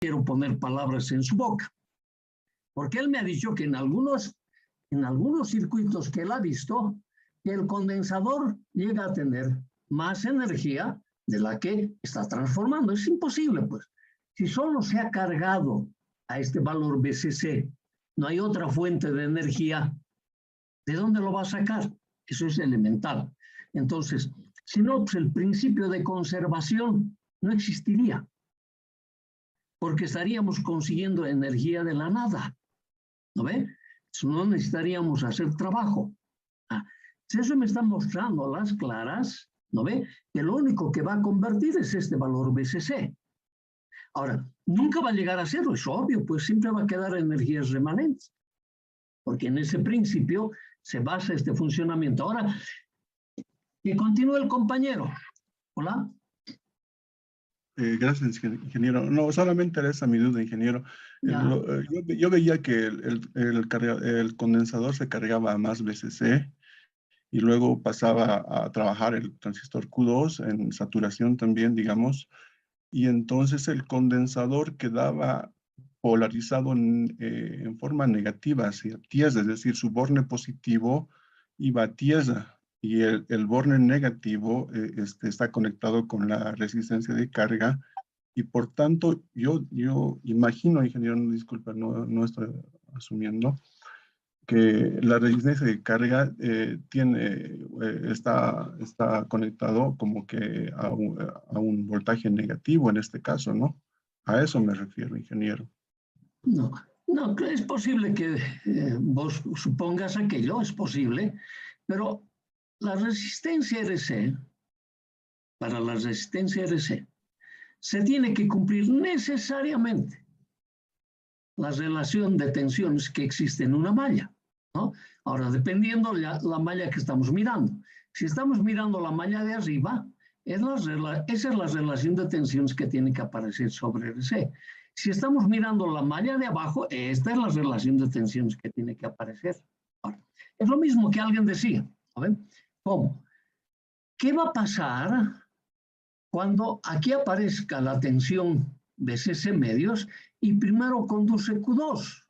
quiero poner palabras en su boca, porque él me ha dicho que en algunos circuitos que él ha visto, que el condensador llega a tener más energía de la que está transformando. Es imposible, pues. Si solo se ha cargado a este valor BCC, no hay otra fuente de energía, ¿de dónde lo va a sacar? Eso es elemental. Entonces, si no, pues el principio de conservación no existiría, porque estaríamos consiguiendo energía de la nada, ¿no ve? No necesitaríamos hacer trabajo. Eso me está mostrando a las claras, ¿no ve? Que lo único que va a convertir es este valor BCC. Ahora, nunca va a llegar a cero, es obvio, pues siempre va a quedar energías remanentes, porque en ese principio se basa este funcionamiento. Ahora, que continúe el compañero. Hola. Gracias, ingeniero. No, solamente era esa mi duda, ingeniero. Yo veía que el condensador se cargaba a más BCC y luego pasaba a trabajar el transistor Q2 en saturación también, digamos, y entonces el condensador quedaba polarizado en forma negativa hacia tierra, es decir, su borne positivo iba a tierra y el borne negativo está conectado con la resistencia de carga y por tanto yo imagino, ingeniero, disculpa, no estoy asumiendo, que la resistencia de carga está conectado como que a un voltaje negativo en este caso, ¿no? A eso me refiero, ingeniero. No, es posible que vos supongas aquello, es posible, pero la resistencia RC, para la resistencia RC, se tiene que cumplir necesariamente la relación de tensiones que existe en una malla, ¿no? Ahora, dependiendo la malla que estamos mirando. Si estamos mirando la malla de arriba, esa es la relación de tensiones que tiene que aparecer sobre RC. Si estamos mirando la malla de abajo, esta es la relación de tensiones que tiene que aparecer. Ahora, es lo mismo que alguien decía, ¿saben? ¿Cómo? ¿Qué va a pasar cuando aquí aparezca la tensión BCC medios y primero conduce Q2?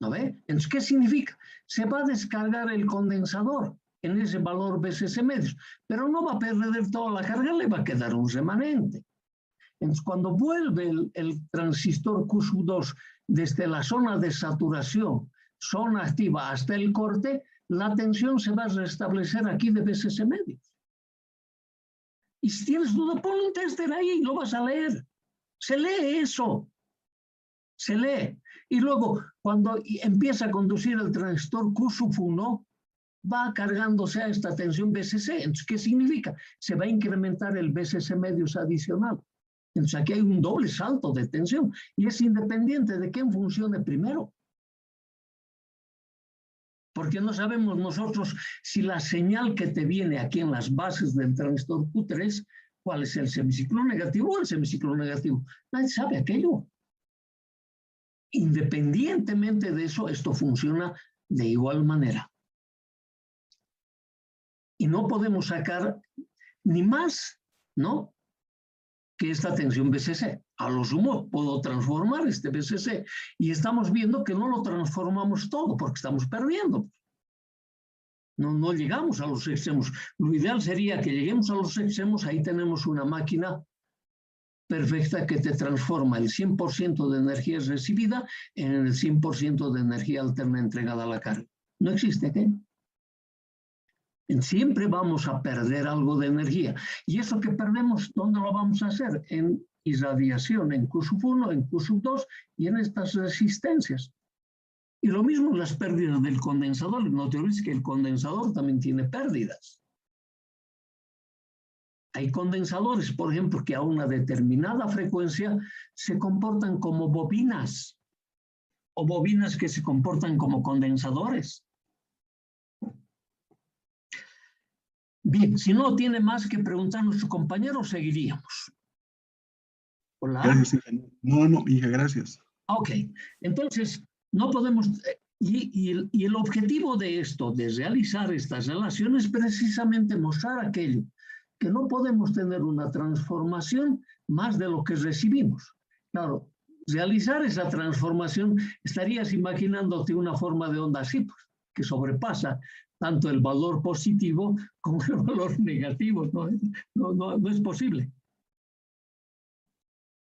¿No ve? Entonces, ¿qué significa? Se va a descargar el condensador en ese valor BCC medios, pero no va a perder toda la carga, le va a quedar un remanente. Entonces, cuando vuelve el transistor Q2 desde la zona de saturación, zona activa hasta el corte, la tensión se va a restablecer aquí de BCC medios. Y si tienes duda, pon un tester ahí y lo vas a leer. Se lee eso. Se lee. Y luego, cuando empieza a conducir el transistor Q1, va cargándose a esta tensión BCC. Entonces, ¿qué significa? Se va a incrementar el BCC medios adicional. Entonces, aquí hay un doble salto de tensión. Y es independiente de quién funcione primero. Porque no sabemos nosotros si la señal que te viene aquí en las bases del transistor Q3, cuál es el semiciclo negativo o el semiciclo negativo. Nadie sabe aquello. Independientemente de eso, esto funciona de igual manera. Y no podemos sacar ni más, ¿no?, que esta tensión BCC. A lo sumo puedo transformar este BCC y estamos viendo que no lo transformamos todo porque estamos perdiendo. No llegamos a los extremos. Lo ideal sería que lleguemos a los extremos, ahí tenemos una máquina perfecta que te transforma el 100% de energía recibida en el 100% de energía alterna entregada a la carga. No existe, ¿qué? Siempre vamos a perder algo de energía. Y eso que perdemos, ¿dónde lo vamos a hacer? En irradiación, en Q1, en Q2 y en estas resistencias. Y lo mismo las pérdidas del condensador. No te olvides que el condensador también tiene pérdidas. Hay condensadores, por ejemplo, que a una determinada frecuencia se comportan como bobinas o bobinas que se comportan como condensadores. Bien, si no tiene más que preguntar nuestro compañero, seguiríamos. Hola. Gracias, ingeniero. No, hija, gracias. Ok, entonces no podemos, y el objetivo de esto, de realizar estas relaciones, es precisamente mostrar aquello, que no podemos tener una transformación más de lo que recibimos. Claro, realizar esa transformación, estarías imaginándote una forma de onda así, pues, que sobrepasa tanto el valor positivo como el valor negativo. No es posible.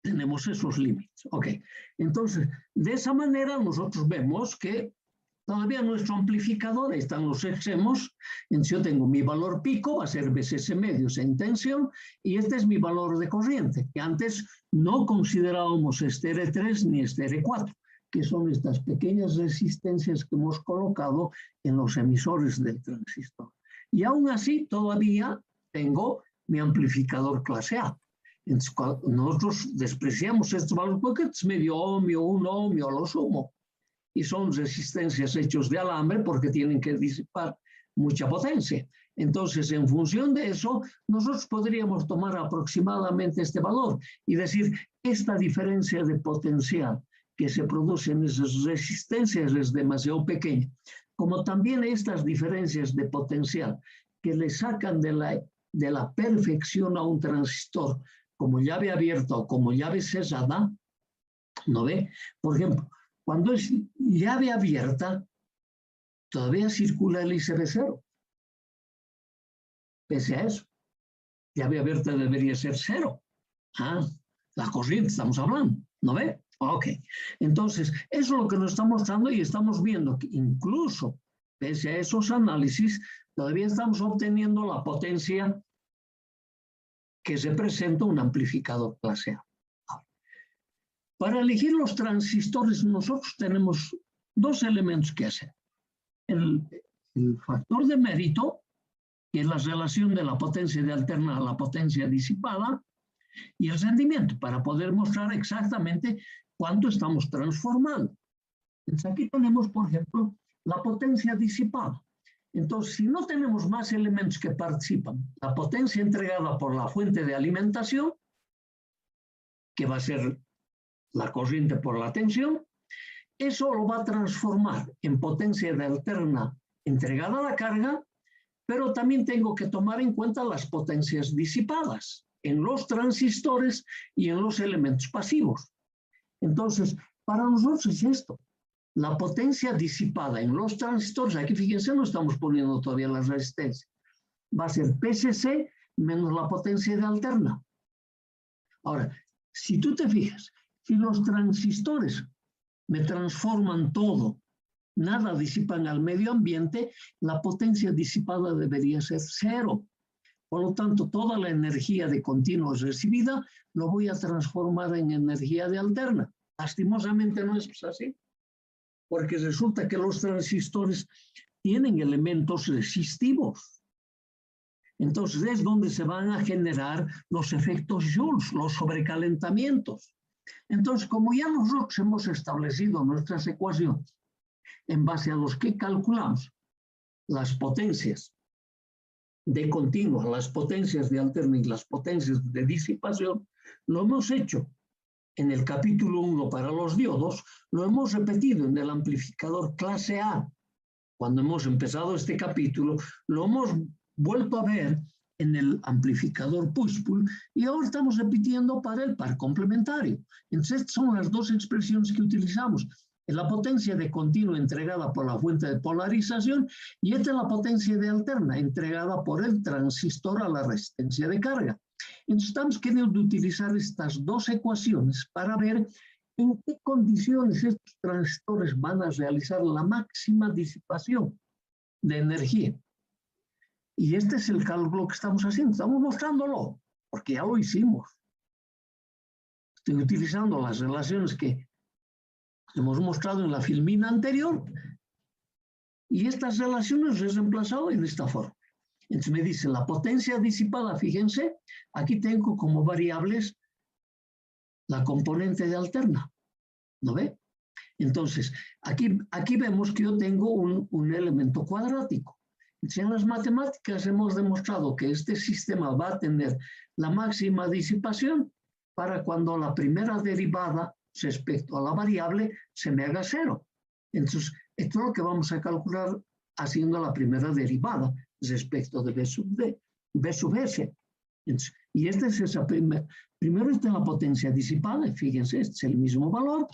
Tenemos esos límites. Ok, entonces, de esa manera nosotros vemos que todavía nuestro amplificador está en los extremos. Entonces yo tengo mi valor pico, va a ser Vss medios en tensión, y este es mi valor de corriente, que antes no considerábamos este R3 ni este R4, que son estas pequeñas resistencias que hemos colocado en los emisores del transistor. Y aún así todavía tengo mi amplificador clase A. Entonces, nosotros despreciamos estos valores porque es medio ohmio, 1 ohmio, lo sumo. Y son resistencias hechos de alambre porque tienen que disipar mucha potencia. Entonces, en función de eso, nosotros podríamos tomar aproximadamente este valor y decir, esta diferencia de potencial que se produce en esas resistencias es demasiado pequeña. Como también estas diferencias de potencial que le sacan de la perfección a un transistor como llave abierta o como llave cerrada, ¿no ve? Por ejemplo, cuando es llave abierta, todavía circula el ICB0. Pese a eso, llave abierta debería ser 0. La corriente estamos hablando, ¿no ve? Ok. Entonces, eso es lo que nos está mostrando y estamos viendo que incluso, pese a esos análisis, todavía estamos obteniendo la potencia que representa un amplificador clase A. Para elegir los transistores, nosotros tenemos dos elementos que hacer. El factor de mérito, que es la relación de la potencia de alterna a la potencia disipada, y el rendimiento, para poder mostrar exactamente cuánto estamos transformando. Entonces, aquí tenemos, por ejemplo, la potencia disipada. Entonces, si no tenemos más elementos que participan, la potencia entregada por la fuente de alimentación, que va a ser la corriente por la tensión, eso lo va a transformar en potencia de alterna entregada a la carga, pero también tengo que tomar en cuenta las potencias disipadas en los transistores y en los elementos pasivos. Entonces, para nosotros es esto. La potencia disipada en los transistores, aquí fíjense, no estamos poniendo todavía la resistencia, va a ser PCC menos la potencia de alterna. Ahora, si tú te fijas, si los transistores me transforman todo, nada disipan al medio ambiente, la potencia disipada debería ser 0. Por lo tanto, toda la energía de continuo recibida lo voy a transformar en energía de alterna. Lastimosamente no es así, porque resulta que los transistores tienen elementos resistivos. Entonces es donde se van a generar los efectos Joule, los sobrecalentamientos. Entonces, como ya nosotros hemos establecido nuestras ecuaciones en base a los que calculamos las potencias de continuo, las potencias de alterna y las potencias de disipación, lo hemos hecho en el capítulo 1 para los diodos, lo hemos repetido en el amplificador clase A. Cuando hemos empezado este capítulo, lo hemos vuelto a ver en el amplificador push-pull y ahora estamos repitiendo para el par complementario. Entonces, estas son las dos expresiones que utilizamos. La potencia de continuo entregada por la fuente de polarización y esta es la potencia de alterna entregada por el transistor a la resistencia de carga. Entonces, estamos queriendo utilizar estas dos ecuaciones para ver en qué condiciones estos transistores van a realizar la máxima disipación de energía. Y este es el cálculo que estamos haciendo, estamos mostrándolo, porque ya lo hicimos. Estoy utilizando las relaciones que hemos mostrado en la filmina anterior, y estas relaciones las he reemplazado en esta forma. Entonces me dice la potencia disipada, fíjense, aquí tengo como variables la componente de alterna, ¿no ve? Entonces, aquí vemos que yo tengo un elemento cuadrático. Entonces, en las matemáticas hemos demostrado que este sistema va a tener la máxima disipación para cuando la primera derivada respecto a la variable se me haga 0. Entonces, esto es lo que vamos a calcular haciendo la primera derivada respecto de B sub S. Entonces, y esta es esa primero está la potencia disipada, fíjense, este es el mismo valor,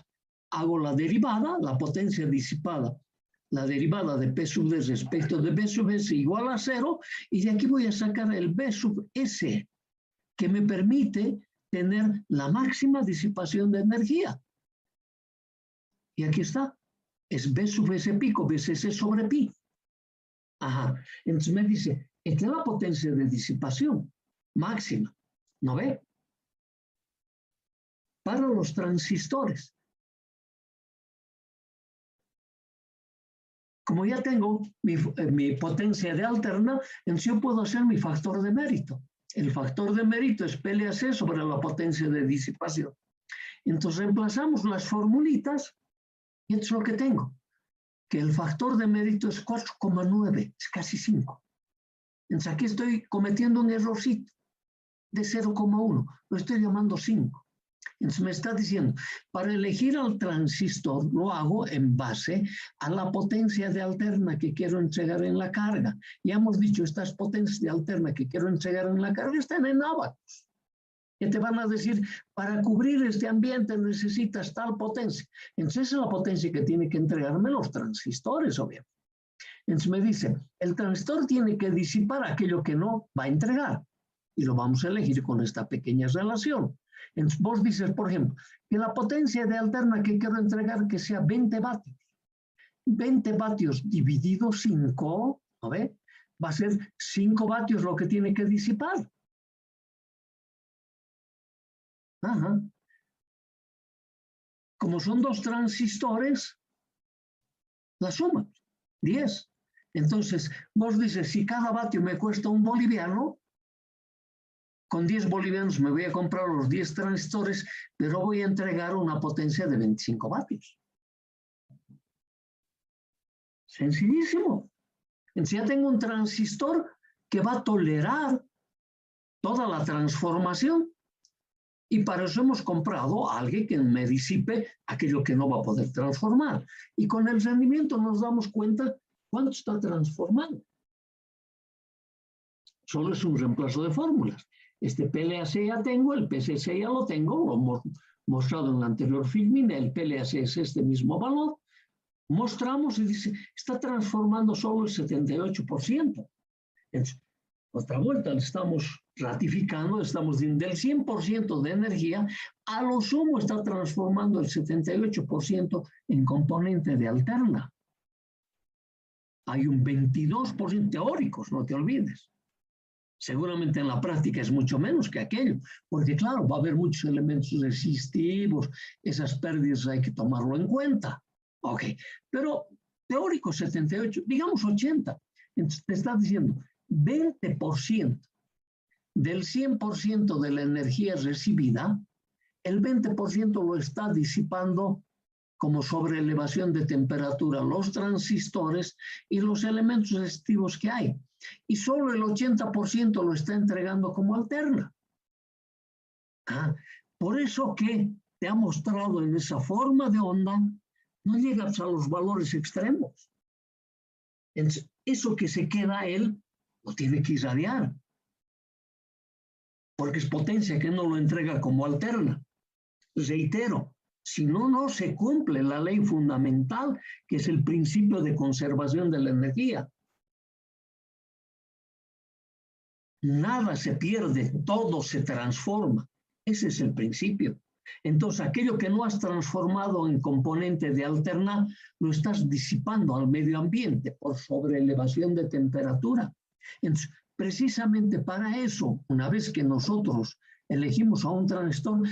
hago la derivada, la potencia disipada, la derivada de P sub D respecto de B sub S igual a 0, y de aquí voy a sacar el B sub S, que me permite tener la máxima disipación de energía. Y aquí está, es B sub S pico, BSS sobre pi. Ajá, entonces me dice, esta es la potencia de disipación máxima, ¿no ve? Para los transistores. Como ya tengo mi potencia de alterna, entonces yo puedo hacer mi factor de mérito. El factor de mérito es PLAC sobre la potencia de disipación. Entonces reemplazamos las formulitas y esto es lo que tengo. Que el factor de mérito es 4,9, es casi 5. Entonces aquí estoy cometiendo un errorcito de 0,1, lo estoy llamando 5. Entonces me está diciendo, para elegir al transistor lo hago en base a la potencia de alterna que quiero entregar en la carga. Ya hemos dicho, estas potencias de alterna que quiero entregar en la carga están en ábacos. Que te van a decir, para cubrir este ambiente necesitas tal potencia. Entonces esa es la potencia que tiene que entregarme los transistores, obviamente. Entonces me dice, el transistor tiene que disipar aquello que no va a entregar. Y lo vamos a elegir con esta pequeña relación. Entonces vos dices, por ejemplo, que la potencia de alterna que quiero entregar que sea 20 vatios. 20 vatios dividido 5, ¿no ve? Va a ser 5 vatios lo que tiene que disipar. Ajá. Como son 2 transistores, la suma, 10. Entonces, vos dices, si cada vatio me cuesta 1 boliviano, con 10 bolivianos me voy a comprar los 10 transistores, pero voy a entregar una potencia de 25 vatios. Sencillísimo. Entonces ya tengo un transistor que va a tolerar toda la transformación. Y para eso hemos comprado a alguien que me disipe aquello que no va a poder transformar. Y con el rendimiento nos damos cuenta cuánto está transformando. Solo es un reemplazo de fórmulas. Este PLAC ya tengo, el PSS ya lo tengo, lo hemos mostrado en la anterior filmina, el PLAC es este mismo valor. Mostramos y dice, está transformando solo el 78%. Entonces, otra vuelta, estamos ratificando, estamos diciendo del 100% de energía, a lo sumo está transformando el 78% en componente de alterna. Hay un 22% teóricos, no te olvides. Seguramente en la práctica es mucho menos que aquello, porque claro, va a haber muchos elementos resistivos, esas pérdidas hay que tomarlo en cuenta. Ok, pero teórico 78, digamos 80. Entonces te está diciendo 20% del 100% de la energía recibida, el 20% lo está disipando como sobreelevación de temperatura los transistores y los elementos resistivos que hay. Y solo el 80% lo está entregando como alterna. Por eso que te ha mostrado en esa forma de onda, no llegas a los valores extremos. Entonces, eso que se queda él, lo tiene que irradiar. Porque es potencia que no lo entrega como alterna. Reitero, si no, no se cumple la ley fundamental, que es el principio de conservación de la energía. Nada se pierde, todo se transforma. Ese es el principio. Entonces, aquello que no has transformado en componente de alterna, lo estás disipando al medio ambiente por sobreelevación de temperatura. Entonces, precisamente para eso, una vez que nosotros elegimos a un transistor,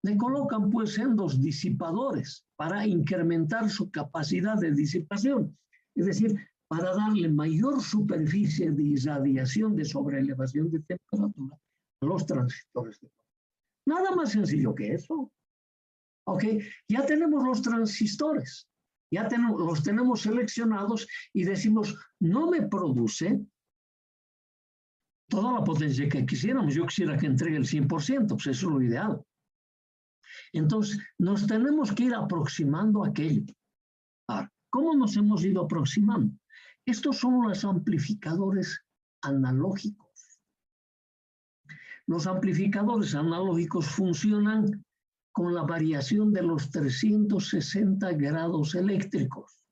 le colocan pues sendos disipadores para incrementar su capacidad de disipación. Es decir, para darle mayor superficie de irradiación de sobreelevación de temperatura a los transistores. Nada más sencillo que eso. Ok, ya tenemos los transistores, ya los tenemos seleccionados y decimos, no me produce toda la potencia que quisiéramos. Yo quisiera que entregue el 100%, pues eso es lo ideal. Entonces, nos tenemos que ir aproximando a aquello. Ahora, ¿cómo nos hemos ido aproximando? Estos son los amplificadores analógicos. Los amplificadores analógicos funcionan con la variación de los 360 grados eléctricos.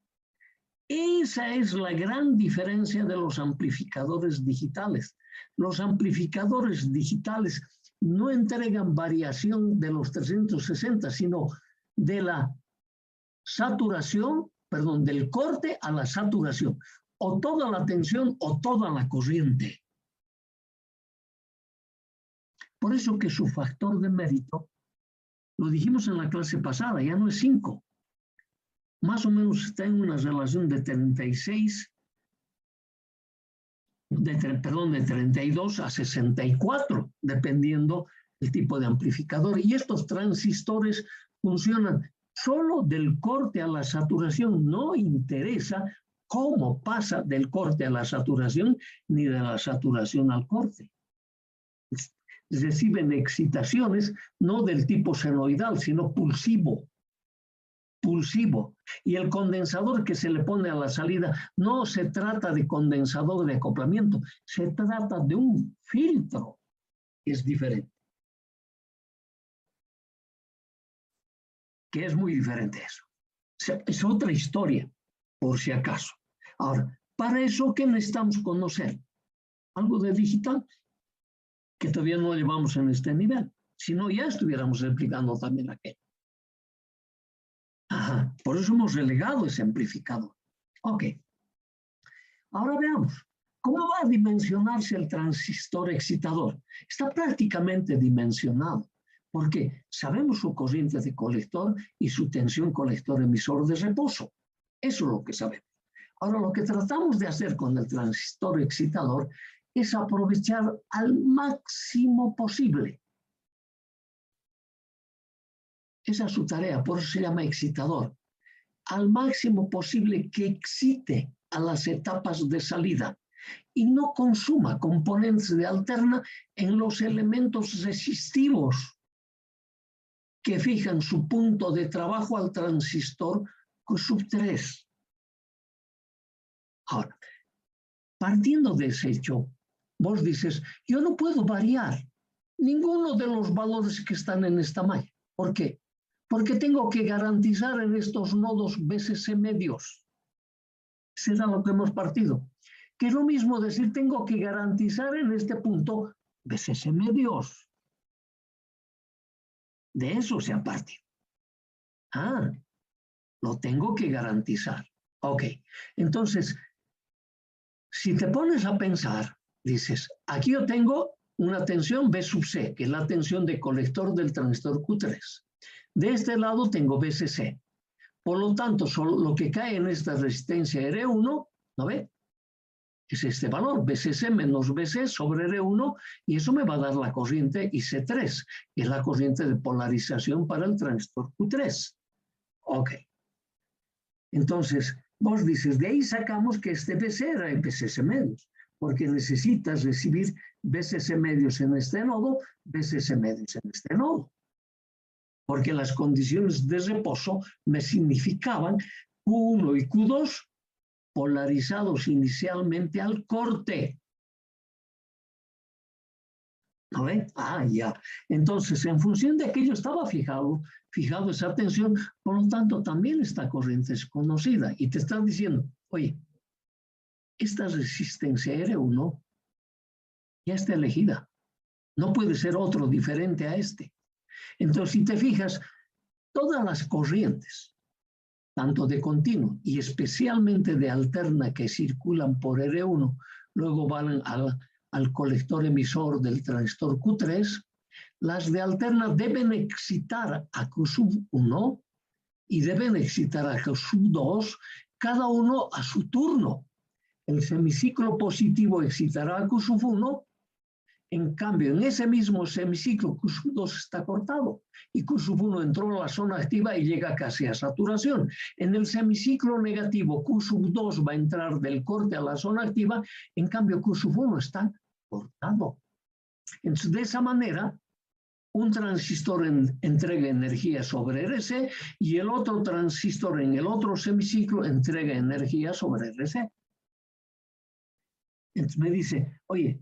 Esa es la gran diferencia de los amplificadores digitales. Los amplificadores digitales no entregan variación de los 360, sino de la saturación, perdón, del corte a la saturación, o toda la tensión o toda la corriente. Por eso que su factor de mérito, lo dijimos en la clase pasada, ya no es 5. Más o menos está en una relación de 36, de 32 a 64, dependiendo el tipo de amplificador. Y estos transistores funcionan solo del corte a la saturación. No interesa cómo pasa del corte a la saturación, ni de la saturación al corte. Reciben excitaciones no del tipo senoidal, sino pulsivo. Y el condensador que se le pone a la salida no se trata de condensador de acoplamiento, se trata de un filtro. Es diferente. Que es muy diferente eso. Es otra historia, por si acaso. Ahora, para eso, ¿qué necesitamos conocer? Algo de digital, que todavía no llevamos en este nivel. Si no, ya estuviéramos explicando también aquello. Ajá, por eso hemos relegado ese amplificador. Ok. Ahora veamos, ¿cómo va a dimensionarse el transistor excitador? Está prácticamente dimensionado, porque sabemos su corriente de colector y su tensión colector-emisor de reposo. Eso es lo que sabemos. Ahora, lo que tratamos de hacer con el transistor excitador es aprovechar al máximo posible. Esa es su tarea, por eso se llama excitador. Al máximo posible que excite a las etapas de salida y no consuma componentes de alterna en los elementos resistivos que fijan su punto de trabajo al transistor Q3. Ahora, partiendo de ese hecho, vos dices, yo no puedo variar ninguno de los valores que están en esta malla. ¿Por qué? Porque tengo que garantizar en estos nodos BCC medios. Será lo que hemos partido. Que es lo mismo decir, tengo que garantizar en este punto BCC medios. De eso se ha partido. Ah, lo tengo que garantizar. Ok, entonces, si te pones a pensar, dices, aquí yo tengo una tensión B sub C, que es la tensión de colector del transistor Q3. De este lado tengo BCC. Por lo tanto, solo lo que cae en esta resistencia R1, ¿no ve? Es este valor, BCC menos BC sobre R1, y eso me va a dar la corriente IC3, que es la corriente de polarización para el transistor Q3. Ok. Entonces, vos dices, de ahí sacamos que este BC era en BCC medios, porque necesitas recibir BCC medios en este nodo, BCC medios en este nodo. Porque las condiciones de reposo me significaban Q1 y Q2 polarizados inicialmente al corte. ¿No ven? Ah, ya. Entonces, en función de aquello estaba fijado esa tensión, por lo tanto, también esta corriente es conocida. Y te están diciendo, oye, esta resistencia R1 ya está elegida. No puede ser otro diferente a este. Entonces, si te fijas, todas las corrientes, tanto de continuo y especialmente de alterna que circulan por R1, luego van al colector emisor del transistor Q3, las de alterna deben excitar a Q sub 1 y deben excitar a Q sub 2, cada uno a su turno. El semiciclo positivo excitará a Q sub 1. En cambio, en ese mismo semiciclo, Q sub 2 está cortado y Q sub 1 entró a la zona activa y llega casi a saturación. En el semiciclo negativo, Q sub 2 va a entrar del corte a la zona activa, en cambio Q sub 1 está cortado. Entonces, de esa manera, un transistor entrega energía sobre RC y el otro transistor en el otro semiciclo entrega energía sobre RC. Entonces me dice, oye,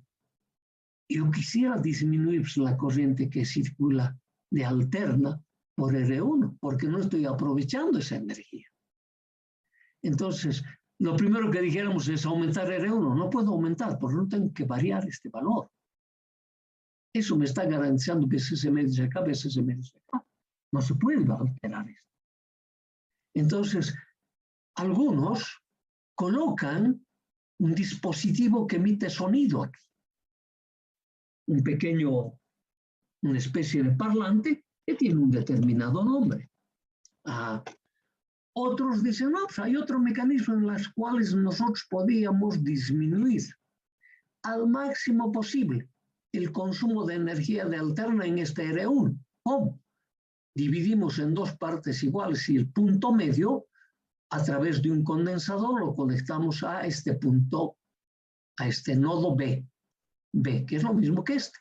yo quisiera disminuir la corriente que circula de alterna por R1, porque no estoy aprovechando esa energía. Entonces, lo primero que dijéramos es aumentar R1. No puedo aumentar, porque no tengo que variar este valor. Eso me está garantizando que ese medio se acaba, ese medio se acaba. No se puede alterar esto. Entonces, algunos colocan un dispositivo que emite sonido aquí. Una especie de parlante que tiene un determinado nombre. Otros dicen, no, pues hay otro mecanismo en los cuales nosotros podíamos disminuir al máximo posible el consumo de energía de alterna en este R1. ¿Cómo? Dividimos en dos partes iguales y el punto medio, a través de un condensador, lo conectamos a este punto, a este nodo B, que es lo mismo que este.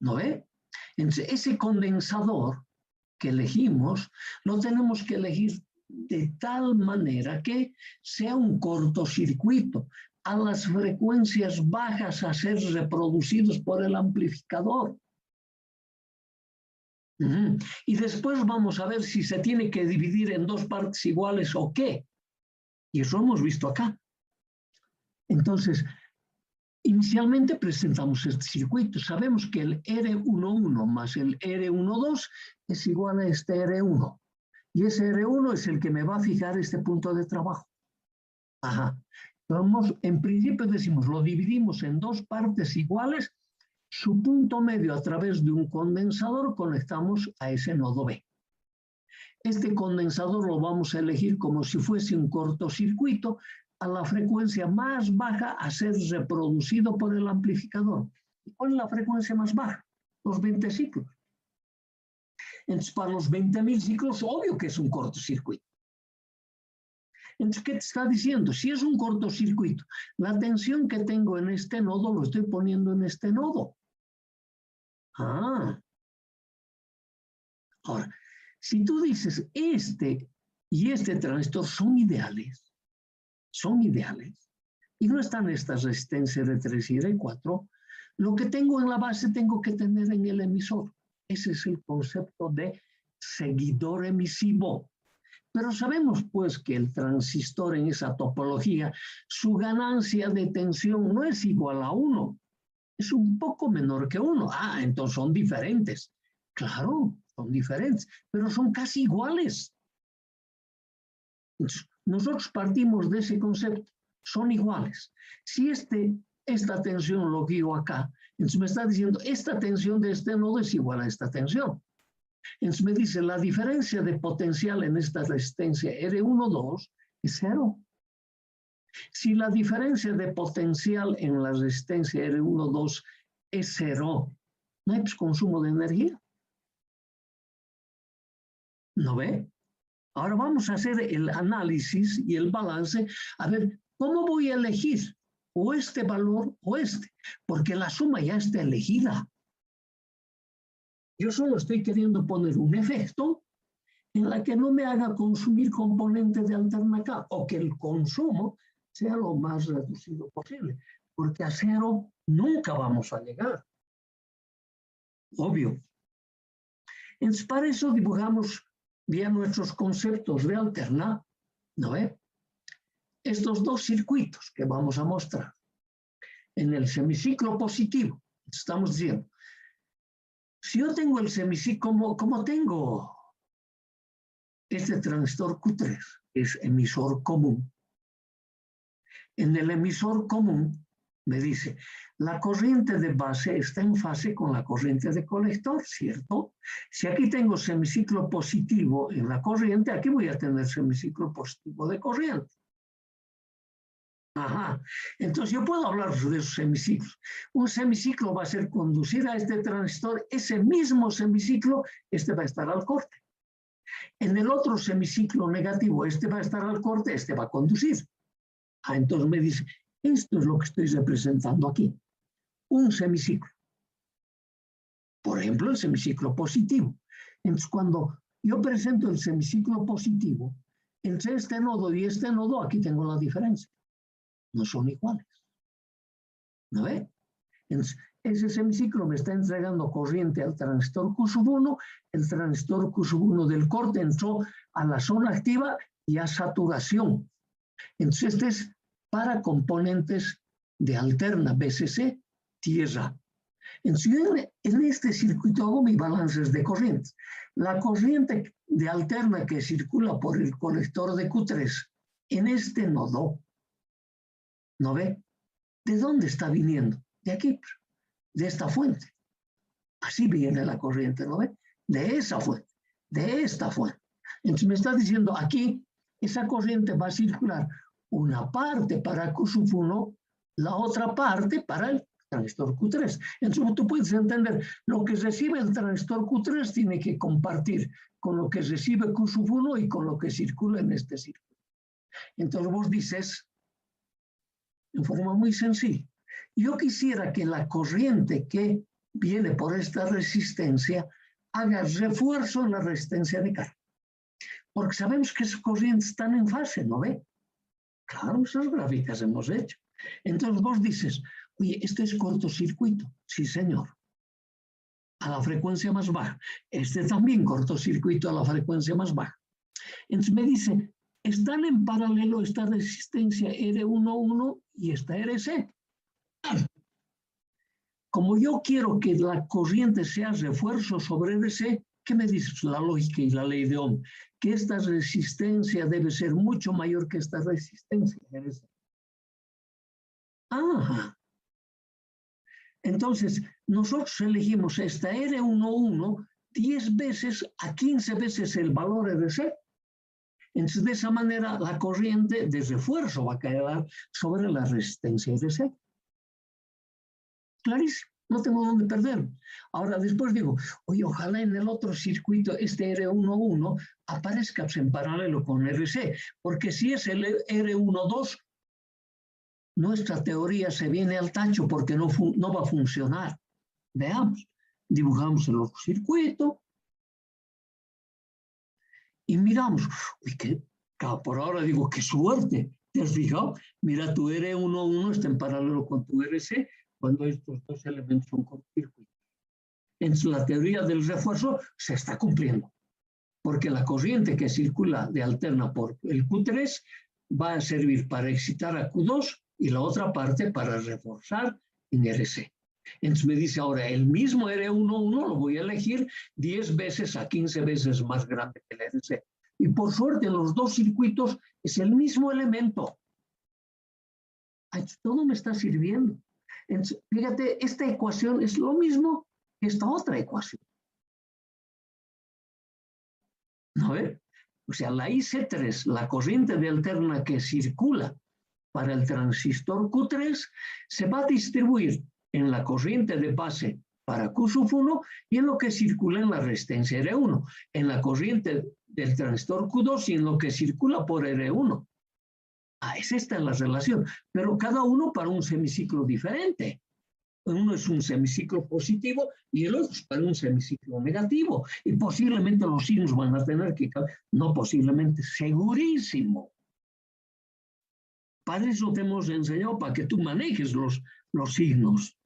¿No ve? Entonces, ese condensador que elegimos, lo tenemos que elegir de tal manera que sea un cortocircuito a las frecuencias bajas a ser reproducidos por el amplificador. Y después vamos a ver si se tiene que dividir en dos partes iguales o qué. Y eso hemos visto acá. Entonces, inicialmente presentamos este circuito. Sabemos que el R11 más el R12 es igual a este R1. Y ese R1 es el que me va a fijar este punto de trabajo. En principio decimos, lo dividimos en dos partes iguales. Su punto medio a través de un condensador conectamos a ese nodo B. Este condensador lo vamos a elegir como si fuese un cortocircuito a la frecuencia más baja a ser reproducido por el amplificador. ¿Cuál es la frecuencia más baja? Los 20 ciclos. Entonces, para los 20.000 ciclos, obvio que es un cortocircuito. Entonces, ¿qué te está diciendo? Si es un cortocircuito, la tensión que tengo en este nodo lo estoy poniendo en este nodo. Ahora, si tú dices este y este transistor son ideales, y no están estas resistencias R3 y R4, lo que tengo en la base tengo que tener en el emisor. Ese es el concepto de seguidor emisivo. Pero sabemos pues que el transistor en esa topología, su ganancia de tensión no es igual a 1, es un poco menor que 1. Entonces son diferentes. Claro, son diferentes, pero son casi iguales. Entonces, nosotros partimos de ese concepto, son iguales. Si esta tensión lo guío acá, entonces me está diciendo, esta tensión de este nodo es igual a esta tensión. Entonces me dice, la diferencia de potencial en esta resistencia R12 es 0. Si la diferencia de potencial en la resistencia R12 es 0, no hay consumo de energía. ¿No ve? Ahora vamos a hacer el análisis y el balance, a ver, ¿cómo voy a elegir o este valor o este? Porque la suma ya está elegida. Yo solo estoy queriendo poner un efecto en la que no me haga consumir componentes de alterna acá, o que el consumo sea lo más reducido posible, porque a 0 nunca vamos a llegar. Obvio. Entonces, para eso dibujamos bien nuestros conceptos de alterna, ¿no ve? Estos dos circuitos que vamos a mostrar. En el semiciclo positivo, estamos diciendo, si yo tengo el semiciclo, como tengo este transistor Q3, es emisor común. En el emisor común, me dice, la corriente de base está en fase con la corriente de colector, ¿cierto? Si aquí tengo semiciclo positivo en la corriente, aquí voy a tener semiciclo positivo de corriente. Entonces yo puedo hablar de esos semiciclos. Un semiciclo va a ser conducir a este transistor, ese mismo semiciclo, este va a estar al corte. En el otro semiciclo negativo, este va a estar al corte, este va a conducir. Entonces me dice, esto es lo que estoy representando aquí. Un semiciclo. Por ejemplo, el semiciclo positivo. Entonces, cuando yo presento el semiciclo positivo, entre este nodo y este nodo, aquí tengo la diferencia. No son iguales. ¿No ve? Entonces, ese semiciclo me está entregando corriente al transistor Q1, el transistor Q1 del corte entró a la zona activa y a saturación. Entonces, este es para componentes de alterna, BCC, tierra. Entonces, en este circuito hago mis balances de corrientes. La corriente de alterna que circula por el colector de Q3 en este nodo, ¿no ve? ¿De dónde está viniendo? De aquí, de esta fuente. Así viene la corriente, ¿no ve? De esa fuente, de esta fuente. Entonces me está diciendo aquí, esa corriente va a circular una parte para Q1, la otra parte para el transistor Q3. Entonces tú puedes entender, lo que recibe el transistor Q3 tiene que compartir con lo que recibe Q1 y con lo que circula en este circuito. Entonces vos dices, en forma muy sencilla, yo quisiera que la corriente que viene por esta resistencia haga refuerzo en la resistencia de carga. Porque sabemos que esas corrientes están en fase, ¿no ve? Claro, esas gráficas hemos hecho. Entonces vos dices, oye, este es cortocircuito. Sí, señor. A la frecuencia más baja. Este también cortocircuito a la frecuencia más baja. Entonces me dice, están en paralelo esta resistencia R11 y esta RC. Como yo quiero que la corriente sea refuerzo sobre RC, ¿qué me dice la lógica y la ley de Ohm? Que esta resistencia debe ser mucho mayor que esta resistencia. Ajá. Entonces, nosotros elegimos esta R11 10 veces a 15 veces el valor RC. Entonces, de esa manera, la corriente de refuerzo va a caer sobre la resistencia RC. Clarísimo, no tengo dónde perder. Ahora, después digo, oye, ojalá en el otro circuito, este R11, aparezca en paralelo con RC, porque si es el R12, nuestra teoría se viene al tacho porque no va a funcionar. Veamos, dibujamos el otro circuito y miramos. Uy, claro, por ahora digo, qué suerte, ¿te has fijado? Mira, tu R11 está en paralelo con tu RC cuando estos dos elementos son cortocircuitos. Entonces, la teoría del refuerzo se está cumpliendo, porque la corriente que circula de alterna por el Q3 va a servir para excitar a Q2 y la otra parte para reforzar en RC. Entonces me dice ahora, el mismo R11 lo voy a elegir 10 veces a 15 veces más grande que el RC. Y por suerte en los dos circuitos es el mismo elemento. Ay, todo me está sirviendo. Entonces, fíjate, esta ecuación es lo mismo que esta otra ecuación. ¿No ve? O sea, la IC3, la corriente de alterna que circula para el transistor Q3, se va a distribuir en la corriente de base para Q1 y en lo que circula en la resistencia R1, en la corriente del transistor Q2 y en lo que circula por R1. Ah, es esta la relación, pero cada uno para un semiciclo diferente. Uno es un semiciclo positivo y el otro es para un semiciclo negativo. Y posiblemente los signos van a tener que cambiar. No posiblemente, segurísimo. Para eso te hemos enseñado, para que tú manejes los signos.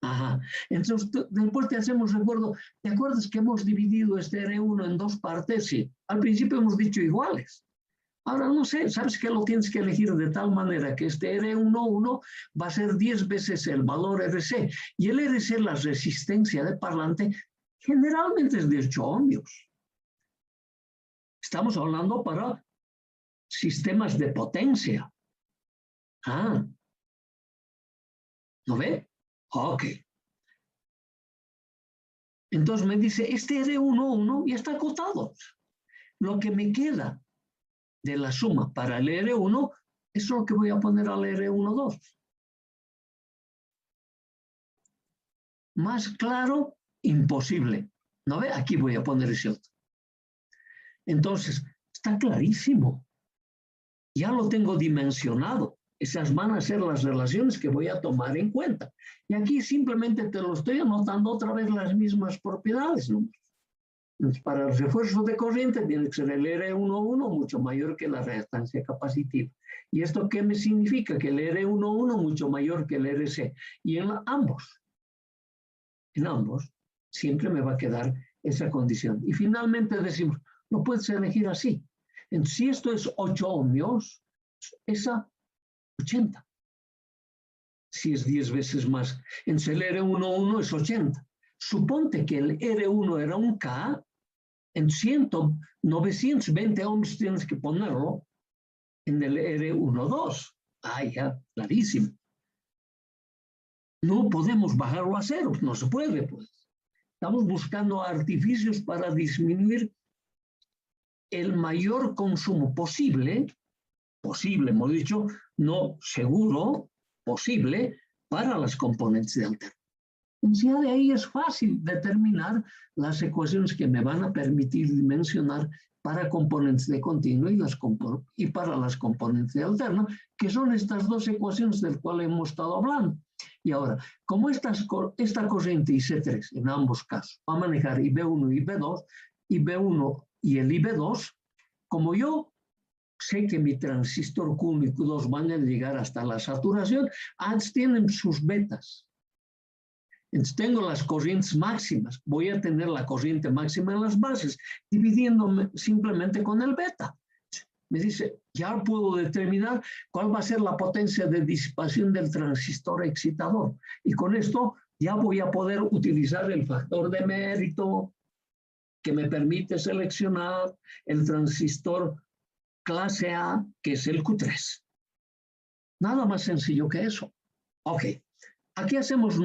Ajá. Entonces, después te hacemos recuerdo. ¿Te acuerdas que hemos dividido este R1 en dos partes? Sí. Al principio hemos dicho iguales. Ahora no sé, sabes que lo tienes que elegir de tal manera que este R11 va a ser 10 veces el valor RC. Y el RC, la resistencia de parlante, generalmente es de 8 ohmios. Estamos hablando para sistemas de potencia. Ah. ¿No ve? Ok. Entonces me dice, este R11 ya está acotado. Lo que me queda de la suma para el R1 es lo que voy a poner al R12. Más claro, imposible. ¿No ve? Aquí voy a poner ese otro. Entonces, está clarísimo. Ya lo tengo dimensionado. Esas van a ser las relaciones que voy a tomar en cuenta. Y aquí simplemente te lo estoy anotando otra vez las mismas propiedades, ¿no? Entonces, para el refuerzo de corriente tiene que ser el R11 mucho mayor que la reactancia capacitiva. ¿Y esto qué me significa? Que el R11 mucho mayor que el RC. Y en ambos. en ambos, siempre me va a quedar esa condición. Y finalmente decimos, no puedes elegir así. Entonces, si esto es 8 ohmios, es a 80. Si es 10 veces más. Entonces el R11 es 80. Suponte que el R1 era un K, en 920 ohms tienes que ponerlo en el R12. Ah, ya, clarísimo. No podemos bajarlo a cero, no se puede, pues. Estamos buscando artificios para disminuir el mayor consumo posible, hemos dicho, no seguro, posible, para las componentes de alterno. Ya de ahí es fácil determinar las ecuaciones que me van a permitir dimensionar para componentes de continuo y para las componentes de alterno, que son estas dos ecuaciones del cual hemos estado hablando. Y ahora, como esta corriente IC3 en ambos casos va a manejar IB1 y IB2, IB1 y el IB2, como yo sé que mi transistor Q1 y Q2 van a llegar hasta la saturación, antes tienen sus betas. Entonces tengo las corrientes máximas, voy a tener la corriente máxima en las bases, dividiéndome simplemente con el beta. Me dice, ya puedo determinar cuál va a ser la potencia de disipación del transistor excitador. Y con esto ya voy a poder utilizar el factor de mérito que me permite seleccionar el transistor clase A, que es el Q3. Nada más sencillo que eso. Ok, aquí hacemos